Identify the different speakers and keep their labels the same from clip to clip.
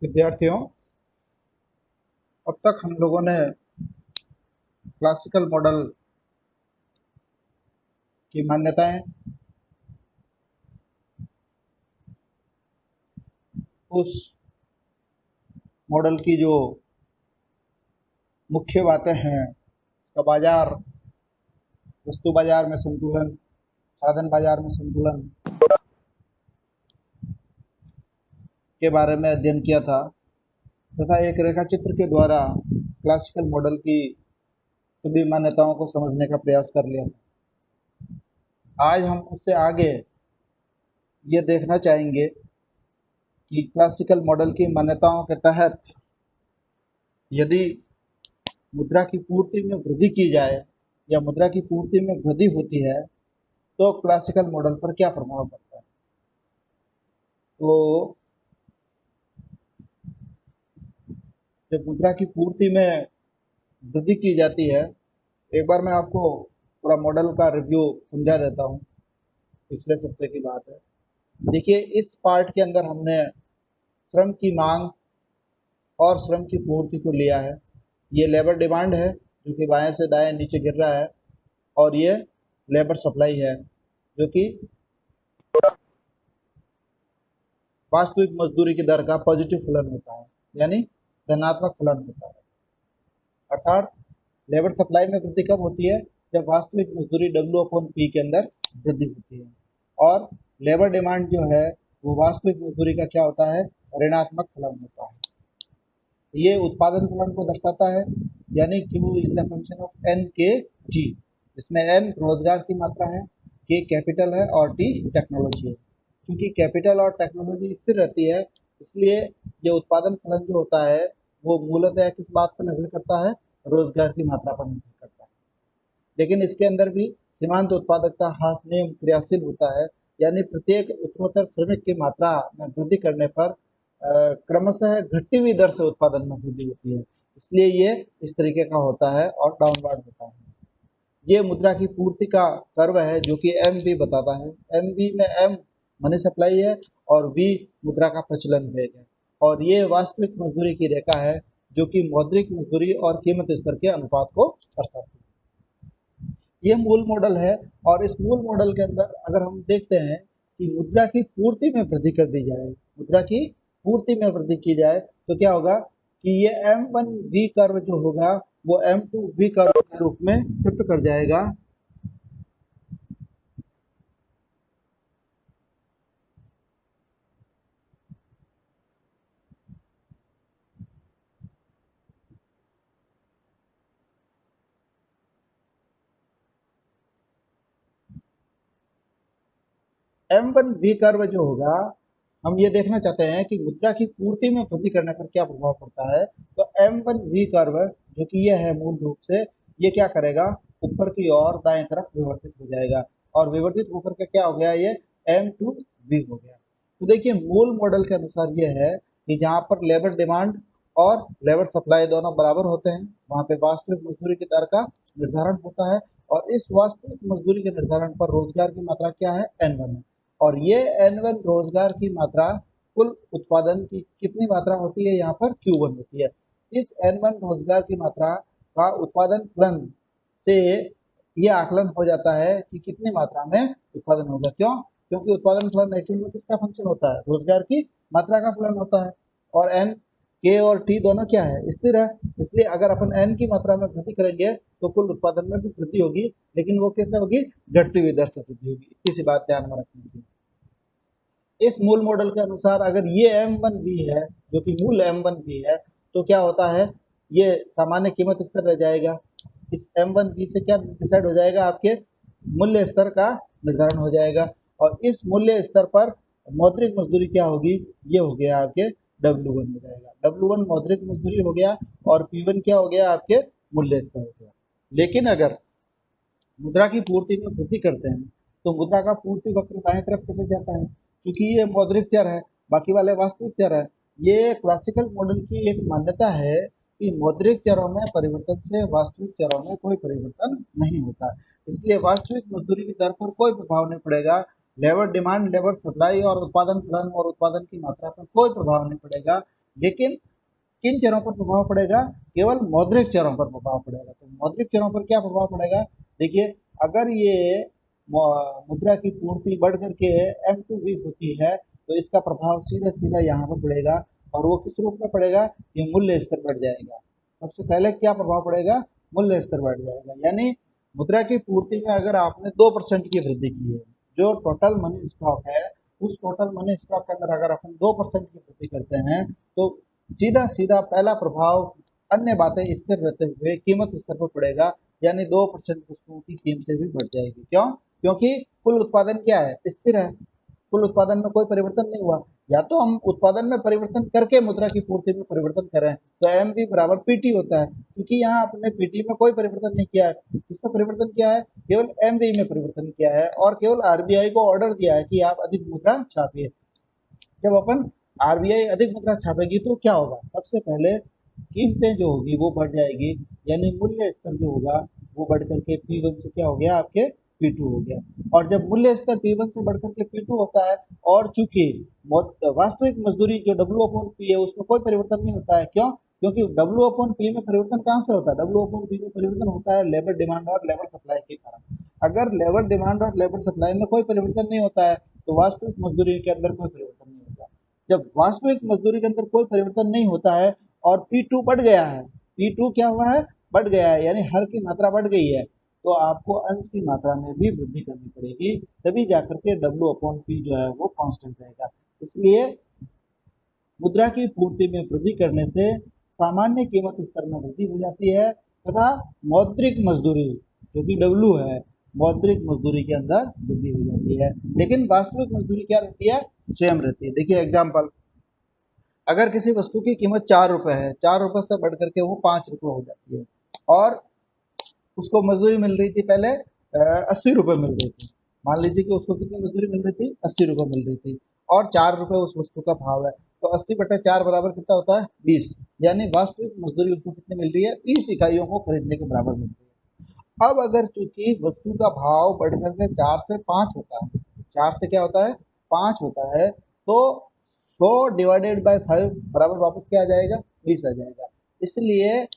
Speaker 1: विद्यार्थियों, अब तक हम लोगों ने क्लासिकल मॉडल की मान्यताएं, उस मॉडल की जो मुख्य बातें हैं, तो बाजार, वस्तु बाजार में संतुलन, साधन बाजार में संतुलन के बारे में अध्ययन किया था तथा एक रेखाचित्र के द्वारा क्लासिकल मॉडल की सभी मान्यताओं को समझने का प्रयास कर लिया था। आज हम उससे आगे ये देखना चाहेंगे कि क्लासिकल मॉडल की मान्यताओं के तहत यदि मुद्रा की पूर्ति में वृद्धि की जाए या मुद्रा की पूर्ति में वृद्धि होती है तो क्लासिकल मॉडल पर क्या प्रभाव पड़ता है। तो जब मुद्रा की पूर्ति में वृद्धि की जाती है, एक बार मैं आपको पूरा मॉडल का रिव्यू समझा देता हूँ। पिछले सप्ताह की बात है। देखिए, इस पार्ट के अंदर हमने श्रम की मांग और श्रम की पूर्ति को लिया है। ये लेबर डिमांड है जो कि बाएं से दाएं नीचे गिर रहा है, और ये लेबर सप्लाई है जो कि वास्तविक मजदूरी की दर का पॉजिटिव फलन होता है, यानी धनात्मक फलन होता है। अर्थात लेबर सप्लाई में वृद्धि कब होती है? जब वास्तविक मजदूरी W/P के अंदर वृद्धि होती है। और लेबर डिमांड जो है वो वास्तविक मजदूरी का क्या होता है? ऋणात्मक फलन होता है। ये उत्पादन फलन को दर्शाता है, यानी Q is the function of N के T, जिसमें N रोजगार की मात्रा है, K कैपिटल है और T टेक्नोलॉजी है। क्योंकि कैपिटल और टेक्नोलॉजी स्थिर रहती है, इसलिए ये उत्पादन फलन जो होता है वो मूलतः किस बात पर निर्भर करता है? रोजगार की मात्रा पर निर्भर करता है। लेकिन इसके अंदर भी सीमांत उत्पादकता ह्रास नियम क्रियाशील होता है, यानी प्रत्येक उत्तरोत्तर श्रमिक की मात्रा में वृद्धि करने पर क्रमशः घटती हुई दर से उत्पादन में वृद्धि होती है। इसलिए ये इस तरीके का होता है और डाउनवर्ड होता है। ये मुद्रा की पूर्ति का कर्व है जो कि MV बताता है। MV में M मनी सप्लाई है और V मुद्रा का प्रचलन वेग है, और ये वास्तविक मजदूरी की रेखा है जो कि मौद्रिक मजदूरी और कीमत स्तर के अनुपात को दर्शाती है। ये मूल मॉडल है, और इस मूल मॉडल के अंदर अगर हम देखते हैं कि मुद्रा की पूर्ति में वृद्धि कर दी जाए, मुद्रा की पूर्ति में वृद्धि की जाए तो क्या होगा कि ये M1V कर्व जो होगा वो M2V कर्व के रूप में शिफ्ट कर जाएगा। M1V कर्व जो होगा, हम ये देखना चाहते हैं कि मुद्रा की पूर्ति में वृद्धि करने पर क्या प्रभाव पड़ता है। तो M1V कर्व जो कि ये है मूल रूप से, ये क्या करेगा? ऊपर की ओर दाएं तरफ विवर्तित हो जाएगा, और विवर्तित होकर के क्या हो गया? ये M2V हो गया। तो देखिए, मूल मॉडल के अनुसार ये है कि जहाँ पर लेबर डिमांड और लेबर सप्लाई दोनों बराबर होते हैं, वहाँ पे वास्तविक मजदूरी की दर का निर्धारण होता है, और इस वास्तविक मजदूरी के निर्धारण पर रोजगार की मात्रा क्या है? N1 है। और ये N1 रोजगार की मात्रा कुल उत्पादन की कितनी मात्रा होती है? यहाँ पर Q1 होती है। इस N1 रोजगार की मात्रा का उत्पादन फलन से ये आकलन हो जाता है कि कितनी मात्रा में उत्पादन होगा। क्यों? क्योंकि उत्पादन फलन एक्चुअल में किसका फंक्शन होता है? रोजगार की मात्रा का फलन होता है, और N, K और T दोनों क्या है? स्थिर है। इसलिए अगर अपन N की मात्रा में वृद्धि करेंगे तो कुल उत्पादन में भी वृद्धि होगी, लेकिन वो कैसे होगी? घटती हुई दर से वृद्धि होगी। इतनी सी बात ध्यान में रखनी है। इस मूल मॉडल के अनुसार अगर ये M1V है जो कि मूल M1V है, तो क्या होता है? ये सामान्य कीमत स्तर रह जाएगा। इस M1V से क्या डिसाइड हो जाएगा? आपके मूल्य स्तर का निर्धारण हो जाएगा, और इस मूल्य स्तर पर मौद्रिक मजदूरी क्या होगी? ये हो गया आपके W1 हो जाएगा। W1 मौद्रिक मजदूरी हो गया, और P1 क्या हो गया? आपके मूल्य स्तर हो गया। लेकिन अगर मुद्रा की पूर्ति में वृद्धि करते हैं तो मुद्रा का पूर्ति वक्र दाएं तरफ चले जाता है, क्योंकि ये मौद्रिक चर है, बाकी वाले वास्तविक चर है। ये क्लासिकल मॉडल की एक मान्यता है कि मौद्रिक चरों में परिवर्तन से वास्तविक चरों में कोई परिवर्तन नहीं होता, इसलिए वास्तविक मजदूरी की दर पर कोई प्रभाव नहीं पड़ेगा। लेबर डिमांड, लेबर सप्लाई और उत्पादन फलन और उत्पादन की मात्रा पर कोई प्रभाव नहीं पड़ेगा। लेकिन किन चरों पर प्रभाव पड़ेगा? केवल मौद्रिक चरों पर प्रभाव पड़ेगा। तो मौद्रिक चरों पर क्या प्रभाव पड़ेगा? देखिए, अगर ये मुद्रा की पूर्ति बढ़ करके M2V होती है तो इसका प्रभाव सीधा सीधा यहाँ पर पड़ेगा, और वो किस रूप में पड़ेगा? ये मूल्य स्तर बढ़ जाएगा। सबसे पहले क्या प्रभाव पड़ेगा? मूल्य स्तर बढ़ जाएगा। यानी मुद्रा की पूर्ति में अगर आपने 2% की वृद्धि की है, जो टोटल मनी स्टॉक है, उस टोटल मनी स्टॉक के अंदर अगर अपन 2% की वृद्धि करते हैं तो सीधा सीधा पहला प्रभाव अन्य बातें स्थिर रहते हुए कीमत स्तर पर पड़ेगा, यानी 2% वस्तुओं की कीमतें भी बढ़ जाएगी। क्यों? क्योंकि कुल उत्पादन क्या है? स्थिर है। कुल उत्पादन में कोई परिवर्तन नहीं हुआ। या तो हम उत्पादन में परिवर्तन करके मुद्रा की पूर्ति में परिवर्तन करें तो एम बी बराबर पीटी होता है, क्योंकि यहाँ आपने पीटी में कोई परिवर्तन नहीं किया है। इसका परिवर्तन क्या है? केवल एम बी में परिवर्तन किया है और केवल आरबीआई को ऑर्डर दिया है कि आप अधिक मुद्रा छापिए। जब अपन आरबीआई अधिक मुद्रा छापेगी तो क्या होगा? सबसे पहले कीमतें जो होगी वो बढ़ जाएगी, यानी मूल्य स्तर जो होगा वो बढ़ करके P1 से क्या हो गया? आपके P2 हो गया। और जब मूल्य स्तर P1 से बढ़ करके P2 होता है, और चूंकि वास्तविक मजदूरी जो W/P है उसमें कोई परिवर्तन नहीं होता है। क्यों? क्योंकि W/P में परिवर्तन कहाँ से होता है? W/P में परिवर्तन होता है लेबर डिमांड और लेबर सप्लाई के कारण। अगर लेबर डिमांड और लेबर सप्लाई में कोई परिवर्तन नहीं होता है तो वास्तविक मजदूरी के अंदर कोई परिवर्तन नहीं होता। जब वास्तविक मजदूरी के अंदर कोई परिवर्तन नहीं होता है और P2 बढ़ गया है, P2 क्या हुआ है? बढ़ गया है, यानी हर की मात्रा बढ़ गई है, तो आपको अंश की मात्रा में भी वृद्धि करनी पड़ेगी, तभी जाकर के W/P जो है वो कांस्टेंट रहेगा। इसलिए मुद्रा की पूर्ति में वृद्धि करने से सामान्य कीमत स्तर में वृद्धि हो जाती है तथा मौद्रिक मजदूरी जो कि डब्ल्यू है, मौद्रिक मजदूरी के अंदर वृद्धि हो जाती है। लेकिन वास्तविक मजदूरी क्या रहती है? सेम रहती है। देखिए एग्जाम्पल, अगर किसी वस्तु की कीमत 4 रुपए है, 4 रुपए से बढ़ करके वो 5 रुपए हो जाती है, और उसको मजदूरी मिल रही थी पहले 80 रुपए मिल रही थी। मान लीजिए कि उसको कितनी मजदूरी मिल रही थी? 80 रुपए मिल रही थी, और 4 रुपए उस वस्तु का भाव है, तो 80/4 बराबर कितना होता है? 20। यानी वास्तविक मजदूरी उसको कितनी मिल रही है? 20 इकाइयों को खरीदने के बराबर मिल रही है। अब अगर चूंकि वस्तु का भाव बढ़कर के 4 से 5 होता है, 4 से क्या होता है? 5 होता है, तो 100/5 बराबर वापस क्या आ जाएगा? 20 आ जाएगा। इसलिए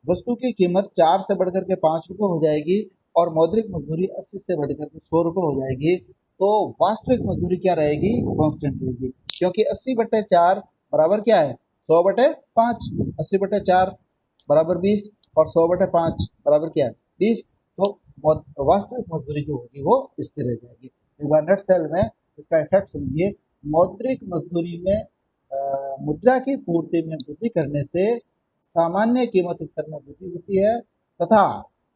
Speaker 1: वस्तु की कीमत 4 से बढ़कर के 5 रुपये हो जाएगी और मौद्रिक मजदूरी 80 से बढ़कर के 100 रुपये हो जाएगी। तो वास्तविक मजदूरी क्या रहेगी? कांस्टेंट रहेगी, क्योंकि 80/4 बराबर क्या है? 100/5। 80/4 बराबर 20 और 100/5 बराबर क्या है? 20। तो वास्तविक मजदूरी जो होगी वो स्थिर रह जाएगी। एक बार नेट सेल में इसका इफेक्ट समझिए। मौद्रिक मजदूरी में मुद्रा की पूर्ति में वृद्धि करने से सामान्य कीमत स्तर में वृद्धि होती है तथा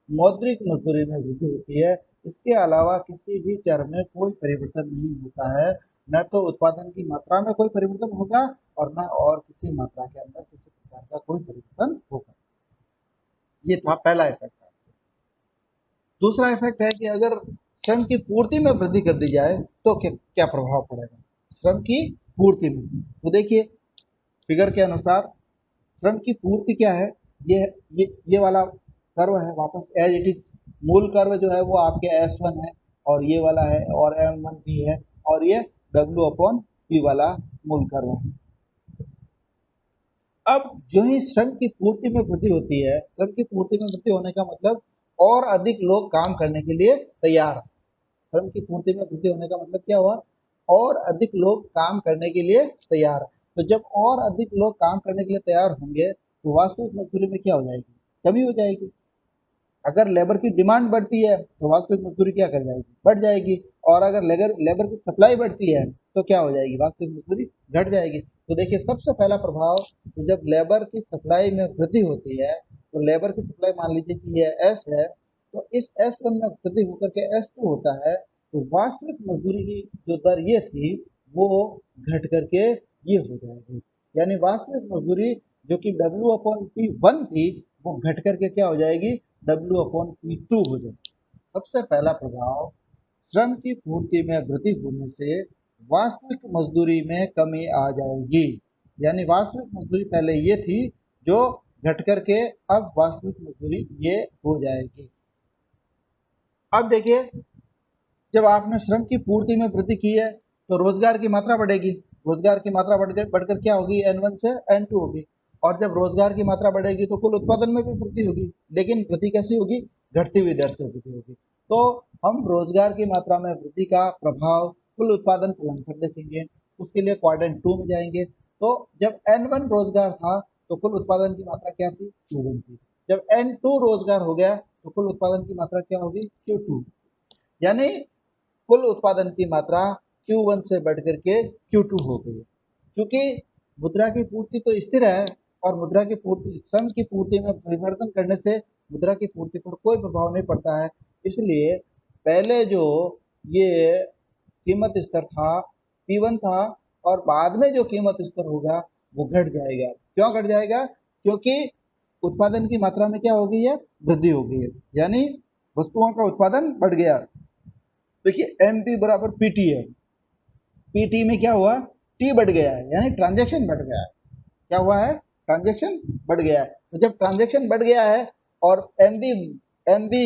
Speaker 1: मौद्रिक मजदूरी में वृद्धि होती है। इसके अलावा किसी भी चर में कोई परिवर्तन नहीं होता है, न तो उत्पादन की मात्रा में कोई परिवर्तन होगा और न और किसी मात्रा के अंदर किसी प्रकार का कोई परिवर्तन होगा। ये था पहला इफेक्ट। दूसरा इफेक्ट है कि अगर श्रम की पूर्ति में वृद्धि कर दी जाए तो क्या क्या प्रभाव पड़ेगा श्रम की पूर्ति में? तो देखिए फिगर के अनुसार श्रम की पूर्ति क्या है? ये ये वाला कर्व है, वापस एज इट इज। मूल कर्व जो है वो आपके S1 है, और ये वाला है, और M1 भी है, और ये W/P वाला मूल कर्व है। अब जो ही श्रम की पूर्ति में वृद्धि होती है, श्रम की पूर्ति में वृद्धि होने का मतलब और अधिक लोग काम करने के लिए तैयार। श्रम की पूर्ति में वृद्धि होने का मतलब क्या हुआ? और अधिक लोग काम करने के लिए तैयार। तो जब और अधिक लोग काम करने के लिए तैयार होंगे तो वास्तविक मजदूरी में क्या हो जाएगी? कमी हो जाएगी। अगर लेबर की डिमांड बढ़ती है तो वास्तविक मजदूरी क्या कर जाएगी? बढ़ जाएगी। और अगर लेबर लेबर की सप्लाई बढ़ती है तो क्या हो जाएगी? वास्तविक मजदूरी घट जाएगी। तो देखिए सबसे पहला प्रभाव, तो जब लेबर की सप्लाई में वृद्धि होती है, तो लेबर की सप्लाई मान लीजिए कि ये एस है, तो इस S1 में वृद्धि होकर के S2 होता है, तो वास्तविक मजदूरी की जो दर ये थी वो घट करके ये हो जाएगी। यानी वास्तविक मजदूरी जो कि W/P1 थी वो घट करके क्या हो जाएगी? W/P2 हो जाएगी। सबसे पहला प्रभाव, श्रम की पूर्ति में वृद्धि होने से वास्तविक मजदूरी में कमी आ जाएगी। यानी वास्तविक मजदूरी पहले ये थी जो घट करके अब वास्तविक मजदूरी ये हो जाएगी। अब देखिए, जब आपने श्रम की पूर्ति में वृद्धि की है तो रोजगार की मात्रा बढ़ेगी। रोजगार की मात्रा बढ़कर क्या होगी, N1 से N2 होगी। और जब रोजगार की मात्रा बढ़ेगी तो कुल उत्पादन में भी वृद्धि होगी, लेकिन वृद्धि कैसी होगी, घटती हुई दर से वृद्धि होगी। तो हम रोजगार की मात्रा में वृद्धि का प्रभाव कुल उत्पादन फलन पर देखेंगे। उसके लिए क्वाड्रेंट 2 में जाएंगे। तो जब N1 रोजगार था तो कुल उत्पादन की मात्रा क्या थी, Q1 थी। जब N2 रोजगार हो गया तो कुल उत्पादन की मात्रा क्या होगी, Q2। यानी कुल उत्पादन की मात्रा Q1 से बढ़ करके Q2 हो गई। क्योंकि मुद्रा की पूर्ति तो स्थिर है और मुद्रा की पूर्ति, श्रम की पूर्ति में परिवर्तन करने से मुद्रा की पूर्ति पर कोई प्रभाव नहीं पड़ता है। इसलिए पहले जो ये कीमत स्तर था P1 था, और बाद में जो कीमत स्तर होगा वो घट जाएगा। क्यों घट जाएगा, क्योंकि उत्पादन की मात्रा में क्या हो गई है, वृद्धि हो गई है, यानी वस्तुओं का उत्पादन बढ़ गया। देखिए MP बराबर PT है, PT में क्या हुआ, T बढ़ गया है, यानी ट्रांजैक्शन बढ़ गया है। क्या हुआ है, ट्रांजैक्शन बढ़ गया है। तो जब ट्रांजैक्शन बढ़ गया है और MB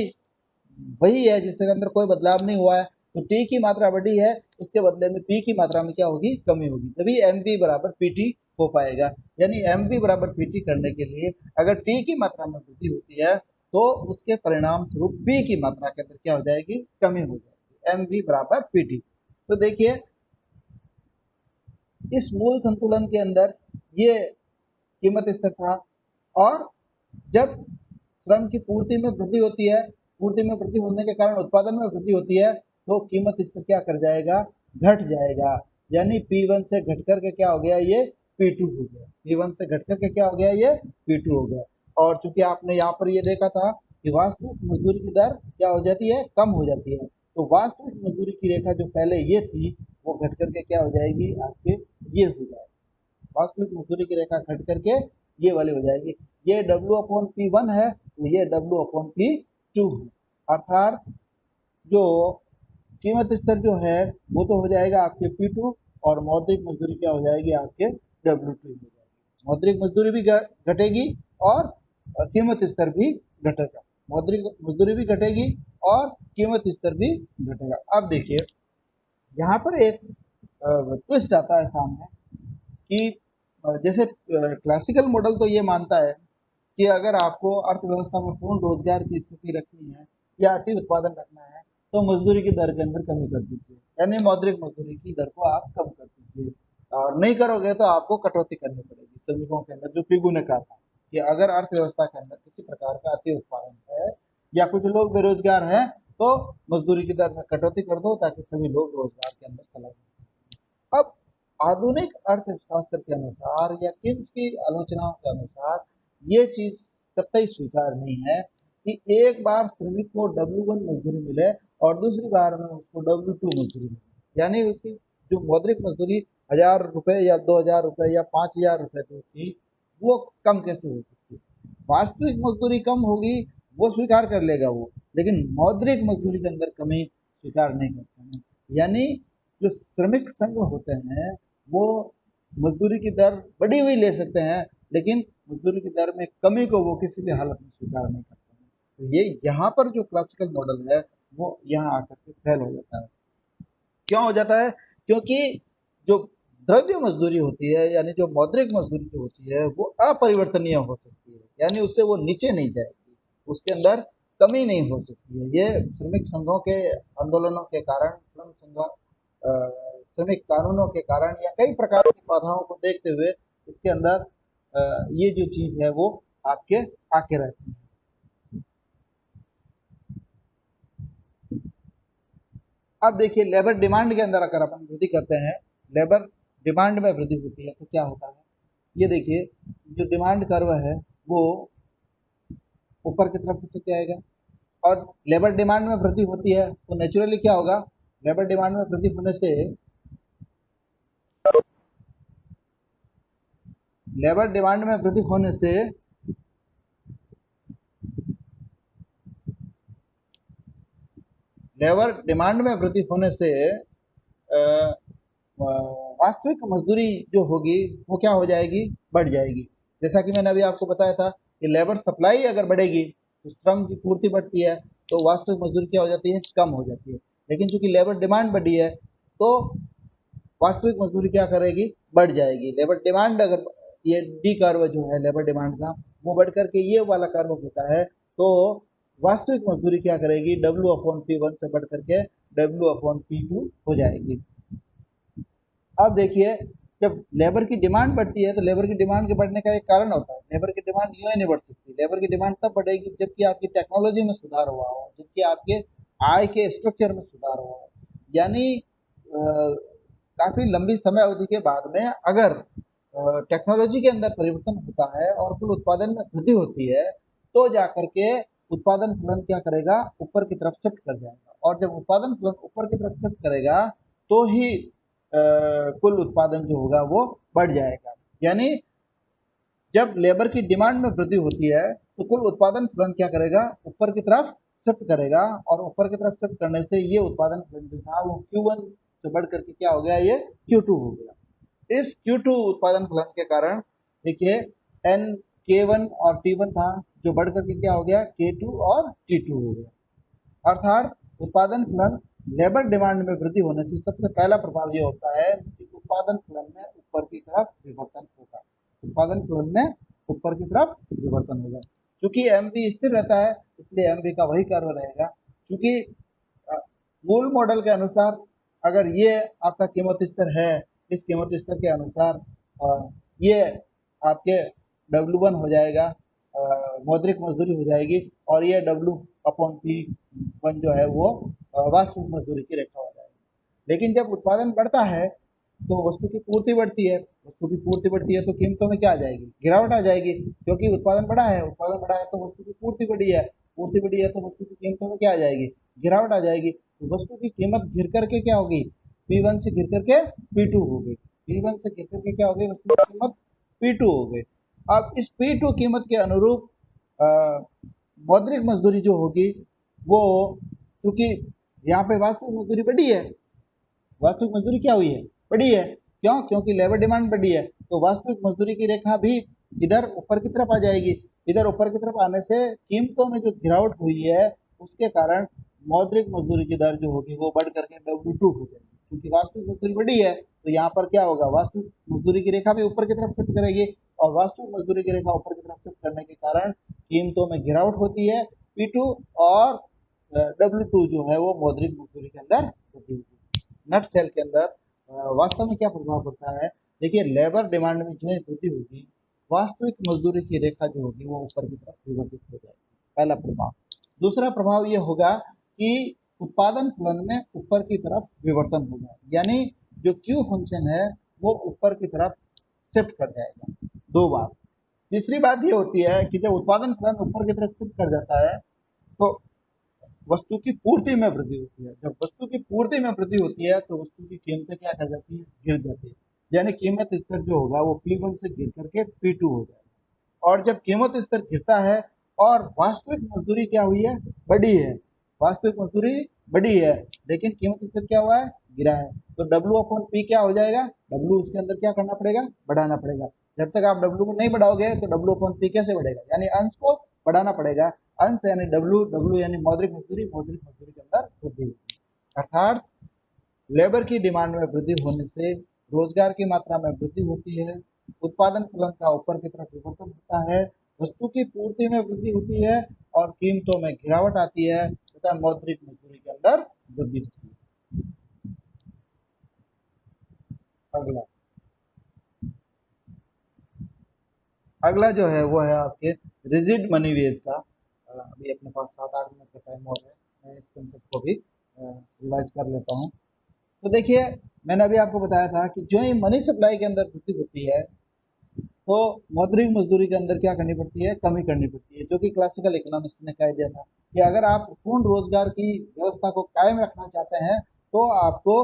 Speaker 1: वही है जिसके अंदर कोई बदलाव नहीं हुआ है, तो T की मात्रा बढ़ी है, उसके बदले में P की मात्रा में क्या होगी, कमी होगी, तभी MB बराबर PT हो पाएगा। यानी MB बराबर PT करने के लिए अगर T की मात्रा में वृद्धि होती है तो उसके परिणाम स्वरूप P की मात्रा के अंदर क्या हो जाएगी, कमी हो जाएगी, MB बराबर PT। तो देखिए इस मूल संतुलन के अंदर ये कीमत स्तर था, और जब श्रम की पूर्ति में वृद्धि होती है, पूर्ति में वृद्धि होने के कारण उत्पादन में वृद्धि होती है, तो कीमत स्तर क्या कर जाएगा, घट जाएगा। यानी P1 से घट करके क्या हो गया, ये P2 हो गया। P1 से घट करके क्या हो गया, ये P2 हो गया। और चूंकि आपने यहाँ पर ये देखा था कि वास्तविक मजदूरी की दर क्या हो जाती है, कम हो जाती है, तो वास्तविक मजदूरी की रेखा जो पहले ये थी वो घट करके क्या हो जाएगी, आपके ये हो जाएगी। वास्तविक मजदूरी की रेखा घट करके ये वाली हो जाएगी। ये W/P1 है तो ये W/P2 है। अर्थात जो कीमत स्तर जो है वो तो हो जाएगा आपके P2, और मौद्रिक मजदूरी क्या हो जाएगी, आपके W2 हो जाएगी। मौद्रिक मजदूरी भी घटेगी और कीमत स्तर भी घटेगा। मौद्रिक मजदूरी भी घटेगी और कीमत स्तर भी घटेगा। अब देखिए यहाँ पर एक ट्विस्ट आता है सामने कि जैसे क्लासिकल मॉडल तो ये मानता है कि अगर आपको अर्थव्यवस्था में पूर्ण रोजगार की स्थिति रखनी है या अति उत्पादन रखना है तो मजदूरी की दर के अंदर कमी कर दीजिए, यानी मौद्रिक मजदूरी की दर को आप कम कर दीजिए। और नहीं करोगे तो आपको कटौती करनी पड़ेगी श्रमिकों के अंदर, जो पिगू ने कहा था कि अगर अर्थव्यवस्था के अंदर किसी प्रकार का अति उत्पादन है या कुछ लोग बेरोजगार हैं तो मजदूरी की दर में कटौती कर दो ताकि सभी लोग रोजगार के अंदर चला जाए। अब आधुनिक अर्थशास्त्र के अनुसार या किन्स की आलोचनाओं के अनुसार ये चीज कतई स्वीकार नहीं है कि एक बार श्रमिक को W1 मजदूरी मिले और दूसरी बार में उसको W2 मजदूरी मिले, यानी उसकी जो मौद्रिक मजदूरी 1,000 रुपए या 2,000 रुपए या 5,000 रुपए जो थी वो कम कैसे हो सकती है। वास्तविक मजदूरी कम होगी वो स्वीकार कर लेगा वो, लेकिन मौद्रिक मजदूरी के अंदर कमी स्वीकार नहीं करते हैं। यानी जो श्रमिक संघ होते हैं वो मजदूरी की दर बढ़ी हुई ले सकते हैं, लेकिन मजदूरी की दर में कमी को वो किसी भी हालत में स्वीकार नहीं करते हैं। तो ये यहाँ पर जो क्लासिकल मॉडल है वो यहाँ आकर के फेल हो जाता है। क्यों हो जाता है, क्योंकि जो द्रव्य मजदूरी होती है यानी जो मौद्रिक मजदूरी जो होती है वो अपरिवर्तनीय हो सकती है, यानी उससे वो नीचे नहीं जाएगी, उसके अंदर कमी नहीं हो सकती है। ये श्रमिक संघों के आंदोलनों के कारण, श्रमिक कानूनों के कारण या कई प्रकार की बाधाओं को देखते हुए इसके अंदर ये जो चीज है वो आपके आके रहती है। अब देखिए लेबर डिमांड के अंदर अगर अपन वृद्धि करते हैं, लेबर डिमांड में वृद्धि होती है तो क्या होता है, ये देखिए जो डिमांड कर्व है वो ऊपर की तरफ चले जाएगा, और लेबर डिमांड में वृद्धि होती है तो नेचुरली क्या होगा, लेबर डिमांड में वृद्धि होने से लेबर डिमांड में वृद्धि होने से लेबर डिमांड में वृद्धि होने से वास्तविक मजदूरी जो होगी वो क्या हो जाएगी, बढ़ जाएगी। जैसा कि मैंने अभी आपको बताया था कि लेबर सप्लाई अगर बढ़ेगी तो श्रम की पूर्ति बढ़ती है तो वास्तविक मजदूरी क्या हो जाती है, कम हो जाती है। लेकिन चूंकि लेबर डिमांड बढ़ी है तो वास्तविक मजदूरी क्या करेगी, बढ़ जाएगी। लेबर डिमांड अगर ये डी कर्व जो है लेबर डिमांड का वो बढ़ करके ये वाला कर्व होता है, तो वास्तविक मजदूरी क्या करेगी, डब्ल्यू अपॉन पी वन से बढ़ करके डब्ल्यू अपॉन पी टू हो जाएगी। अब देखिए, जब लेबर की डिमांड बढ़ती है तो लेबर की डिमांड के बढ़ने का एक कारण होता है, लेबर की डिमांड यूं ही नहीं बढ़ सकती। लेबर की डिमांड तब बढ़ेगी जबकि आपकी टेक्नोलॉजी में सुधार हुआ हो, जबकि आपके आय के स्ट्रक्चर में सुधार हुआ हो। यानी काफी लंबी समय अवधि के बाद में अगर टेक्नोलॉजी के अंदर परिवर्तन होता है और कुल उत्पादन में वृद्धि होती है, तो जाकर के उत्पादन फलन क्या करेगा, ऊपर की तरफ शिफ्ट कर जाएगा। और जब उत्पादन फलन ऊपर की तरफ शिफ्ट करेगा तो ही कुल उत्पादन जो होगा वो बढ़ जाएगा। यानी जब लेबर की डिमांड में वृद्धि होती है तो कुल उत्पादन फलन क्या करेगा, ऊपर की तरफ शिफ्ट करेगा, और ऊपर की तरफ शिफ्ट करने से ये उत्पादन फलन जो था वो Q1 से बढ़ करके क्या हो गया, ये Q2 हो गया। इस Q2 उत्पादन फलन के कारण देखिए एन K1 और T1 था जो बढ़ करके क्या हो गया, K2 और T2 हो गया। अर्थात उत्पादन फलन लेबर डिमांड में वृद्धि होने से सबसे पहला प्रभाव ये होता है कि उत्पादन फलन में ऊपर की तरफ विवर्तन होगा। उत्पादन फलन में ऊपर की तरफ विवर्तन होगा। क्योंकि एमपी स्थिर रहता है इसलिए एमपी का वही कर्व रहेगा। क्योंकि मूल मॉडल के अनुसार अगर ये आपका कीमत स्तर है, इस कीमत स्तर के अनुसार ये आपके W1 हो जाएगा, मौद्रिक मजदूरी हो जाएगी, और ये W अपॉन पी वन जो है वो वास्तविक मजदूरी की रेखा हो जाएगी। लेकिन जब उत्पादन बढ़ता है तो वस्तु की पूर्ति बढ़ती है, वस्तु की पूर्ति बढ़ती है तो कीमतों में क्या आ जाएगी, गिरावट आ जाएगी। क्योंकि उत्पादन बढ़ा है, उत्पादन बढ़ा है तो वस्तु की पूर्ति बढ़ी है, पूर्ति बढ़ी है तो वस्तु की कीमतों में क्या आ जाएगी, गिरावट आ जाएगी। तो वस्तु की कीमत गिर करके क्या होगी, P1 से गिर करके P2 हो गई, P1 से गिर करके क्या हो गई, वस्तु की कीमत P2 हो गई। अब इस P2 कीमत के अनुरूप मौद्रिक मजदूरी जो होगी वो, क्योंकि यहाँ पे वास्तविक मजदूरी बढ़ी है, वास्तविक मजदूरी क्या हुई है, बढ़ी है। क्यों, क्योंकि लेबर डिमांड बढ़ी है, तो वास्तविक मजदूरी की रेखा भी इधर ऊपर की तरफ आ जाएगी। इधर ऊपर की तरफ आने से कीमतों में जो गिरावट हुई है उसके कारण मौद्रिक मजदूरी की दर जो होगी वो बढ़ करके W2 हो जाएगी। क्योंकि वास्तविक मजदूरी बढ़ी है तो यहाँ पर क्या होगा, वास्तविक मजदूरी की रेखा भी ऊपर की तरफ शिफ्ट करेगी, और वास्तविक मजदूरी की रेखा ऊपर की तरफ शिफ्ट करने के कारण कीमतों में गिरावट होती है P2, और W2 जो है वो मौद्रिक मजदूरी के अंदर वृद्धि होती है। नट सेल के अंदर वास्तव में क्या प्रभाव पड़ता है, देखिए लेबर डिमांड में जो है वृद्धि होगी, वास्तविक मजदूरी की रेखा जो होगी वो ऊपर की तरफ विवर्तित हो जाएगी, पहला प्रभाव। दूसरा प्रभाव ये होगा कि उत्पादन फलन में ऊपर की तरफ विवर्तन होगा, यानी जो Q फंक्शन है वो ऊपर की तरफ शिफ्ट कर जाएगा। दो बात। तीसरी बात ये होती है कि जब उत्पादन फलन ऊपर की तरफ शिफ्ट कर जाता है तो वस्तु की पूर्ति में वृद्धि होती है। जब वस्तु की पूर्ति में वृद्धि होती है तो वस्तु की कीमतें क्या कर जाती है, गिर जाती है। यानी कीमत स्तर जो होगा वो P1 से गिर करके P2 हो जाएगा। और जब कीमत स्तर गिरता है और वास्तविक मजदूरी क्या हुई है, बढ़ी है, वास्तविक मजदूरी बढ़ी है, लेकिन कीमत स्तर क्या हुआ है, गिरा है, तो W अपॉन P क्या हो जाएगा, W उसके अंदर क्या करना पड़ेगा, बढ़ाना पड़ेगा। जब तक आप W को नहीं बढ़ाओगे तो W अपॉन P कैसे बढ़ेगा, यानी अंश को बढ़ाना पड़ेगा। अंश यानी W, W यानी मौद्रिक मजदूरी, मौद्रिक मजदूरी के अंदर वृद्धि होगी। अर्थात लेबर की डिमांड में वृद्धि होने से रोजगार की मात्रा में वृद्धि होती है, उत्पादन फलन का ऊपर की तरफ विवर्तन होता है, वस्तु की पूर्ति में वृद्धि होती है और कीमतों में गिरावट आती है तथा मौद्रिक मजदूरी के अंदर वृद्धि होती है। अगला अगला जो है वो है आपके रिजिड मनी वेज का। अभी अपने पास 7-8 मिनट का टाइम और है, मैं इस कंसेप्ट को भी रिवाइज कर लेता हूँ। तो देखिए, मैंने अभी आपको बताया था कि जो ही मनी सप्लाई के अंदर वृद्धि होती है तो मौद्रिक मजदूरी के अंदर क्या करनी पड़ती है, कमी करनी पड़ती है। जो कि क्लासिकल इकोनॉमिक्स ने कह दिया था कि अगर आप पूर्ण रोजगार की व्यवस्था को कायम रखना चाहते हैं तो आपको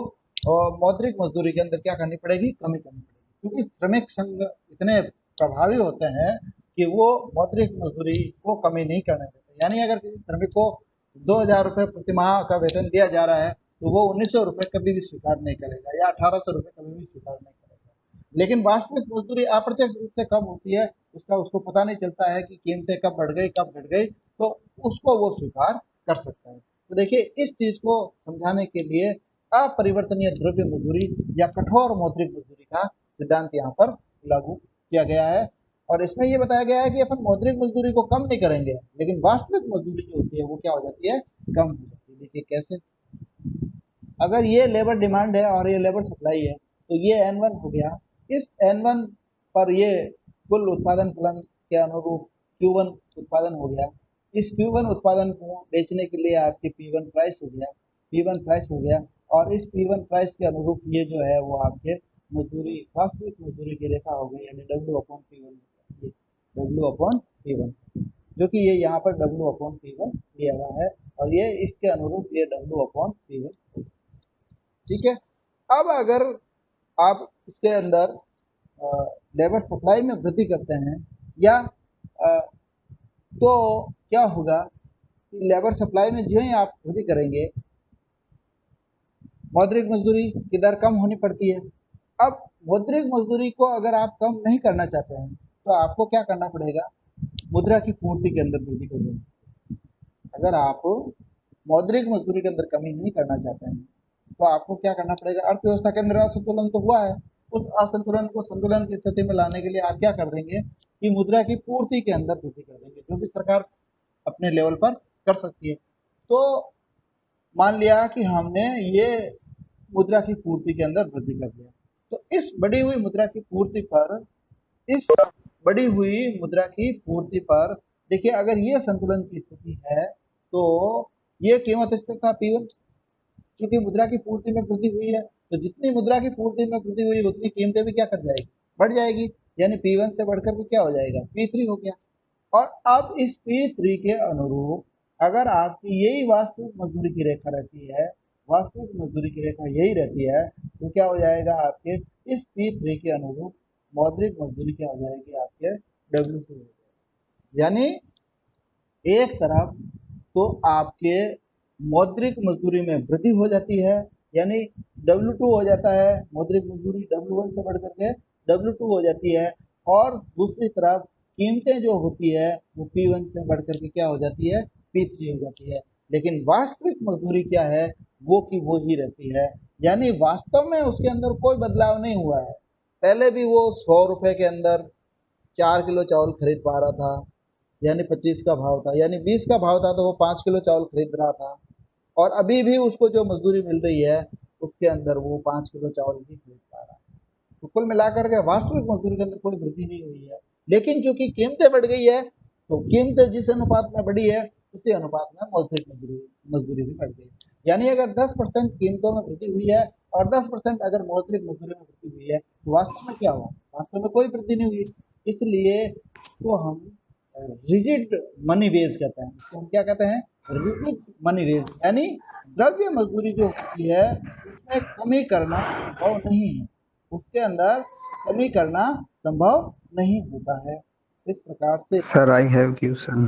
Speaker 1: मौद्रिक मजदूरी के अंदर क्या करनी पड़ेगी, कमी करनी पड़ेगी। क्योंकि श्रमिक संघ इतने प्रभावी होते हैं कि वो मौद्रिक मजदूरी को कमी नहीं करने देते। यानी अगर किसी श्रमिक को 2,000 रुपये प्रति माह का वेतन दिया जा रहा है तो वो 1,900 रुपये कभी भी स्वीकार नहीं करेगा, या 1,800 रुपये कभी भी स्वीकार नहीं करेगा। लेकिन वास्तविक मजदूरी अप्रत्यक्ष रूप से कम होती है, उसका उसको पता नहीं चलता है कि कीमतें कब बढ़ गई कब घट गई, तो उसको वो स्वीकार कर सकता है। तो देखिए, इस चीज को समझाने के लिए अपरिवर्तनीय द्रव्य मजदूरी या कठोर मौद्रिक मजदूरी का सिद्धांत यहाँ पर लागू किया गया है। और इसमें ये बताया गया है कि अपन मौद्रिक मजदूरी को कम नहीं करेंगे, लेकिन वास्तविक मजदूरी जो होती है वो क्या हो जाती है, कम हो जाती है। देखिए कैसे, अगर ये लेबर डिमांड है और ये लेबर सप्लाई है, तो ये N1 हो गया। इस N1 पर ये कुल उत्पादन फलन के अनुरूप Q1 उत्पादन हो गया। इस Q1 उत्पादन को बेचने के लिए आपकी P1 प्राइस हो गया, P1 प्राइस हो गया। और इस P1 प्राइस के अनुरूप ये जो है वो आपके मजदूरी, वास्तविक मजदूरी की रेखा हो गई, यानी W/P1, W/P1, जो कि ये यहाँ पर W/P1 दिया हुआ है, और ये इसके अनुरूप ये W/P1। ठीक है। अब अगर आप इसके अंदर लेबर सप्लाई में वृद्धि करते हैं, या तो क्या होगा कि लेबर सप्लाई में जो ही आप वृद्धि करेंगे, मौद्रिक मजदूरी की दर कम होनी पड़ती है। अब मौद्रिक मजदूरी को अगर आप कम नहीं करना चाहते हैं, तो आपको क्या करना पड़ेगा, मुद्रा की पूर्ति के अंदर वृद्धि करनी। अगर आप मौद्रिक मजदूरी के अंदर कमी नहीं करना चाहते हैं, तो आपको क्या करना पड़ेगा, अर्थव्यवस्था के अंदर असंतुलन तो हुआ है, उस असंतुलन को संतुलन की स्थिति में लाने के लिए आप क्या कर देंगे कि मुद्रा की पूर्ति के अंदर वृद्धि कर देंगे, जो कि सरकार अपने लेवल पर कर सकती है। तो मान लिया कि हमने ये मुद्रा की पूर्ति के अंदर वृद्धि कर दिया, तो इस बढ़ी हुई मुद्रा की पूर्ति पर, इस बढ़ी हुई मुद्रा की पूर्ति पर देखिए, अगर ये संतुलन की स्थिति है तो ये कीमत स्थिर था P1, क्योंकि मुद्रा की पूर्ति में वृद्धि हुई है, तो जितनी मुद्रा की पूर्ति में वृद्धि हुई उतनी कीमतें भी क्या कर जाएगी, बढ़ जाएगी, यानी P1 से बढ़कर के क्या हो जाएगा, P3 हो गया। और अब इस P3 के अनुरूप अगर आपकी यही वास्तविक मजदूरी की रेखा रहती है, वास्तविक मजदूरी की रेखा यही रहती है, तो क्या हो जाएगा, आपके इस P3 के अनुरूप मौद्रिक मजदूरी क्या हो जाएगी, आपके W2 हो जाएगी। यानी एक तरफ तो आपके मौद्रिक मजदूरी में वृद्धि हो जाती है, यानी W2 हो जाता है, मौद्रिक मजदूरी W1 से बढ़ करके W2 हो जाती है। और दूसरी तरफ कीमतें जो होती है वो P1 से बढ़ करके क्या हो जाती है, P3 हो जाती है। लेकिन वास्तविक मजदूरी क्या है, वो की वो ही रहती है, यानी वास्तव में उसके अंदर कोई बदलाव नहीं हुआ है। पहले भी वो 100 रुपये के अंदर 4 किलो चावल खरीद पा रहा था, यानी 25 का भाव था, यानी 20 का भाव था तो वो 5 किलो चावल खरीद रहा था। और अभी भी उसको जो मजदूरी मिल रही है उसके अंदर वो 5 किलो चावल ही खरीद पा रहा है। तो कुल मिलाकर के वास्तविक मजदूरी के अंदर कोई वृद्धि नहीं हुई है। लेकिन क्योंकि कीमतें बढ़ गई है, तो कीमतें जिस अनुपात में बढ़ी है उसी अनुपात में मौद्रिक मजदूरी भी बढ़ गई। यानी अगर 10% कीमतों में वृद्धि हुई है और 10% अगर मौद्रिक मजदूरी में वृद्धि हुई है, तो वास्तव में क्या हुआ, वास्तव में कोई वृद्धि नहीं हुई। इसलिए इसको हम रिजिड मनी वेज कहते हैं। इसको हम क्या कहते हैं, रिजिड मनी वेज, यानी द्रव्य मजदूरी जो होती है उसमें कमी करना संभव नहीं है, उसके अंदर कमी करना संभव नहीं होता है। इस प्रकार से
Speaker 2: Sir, I have question.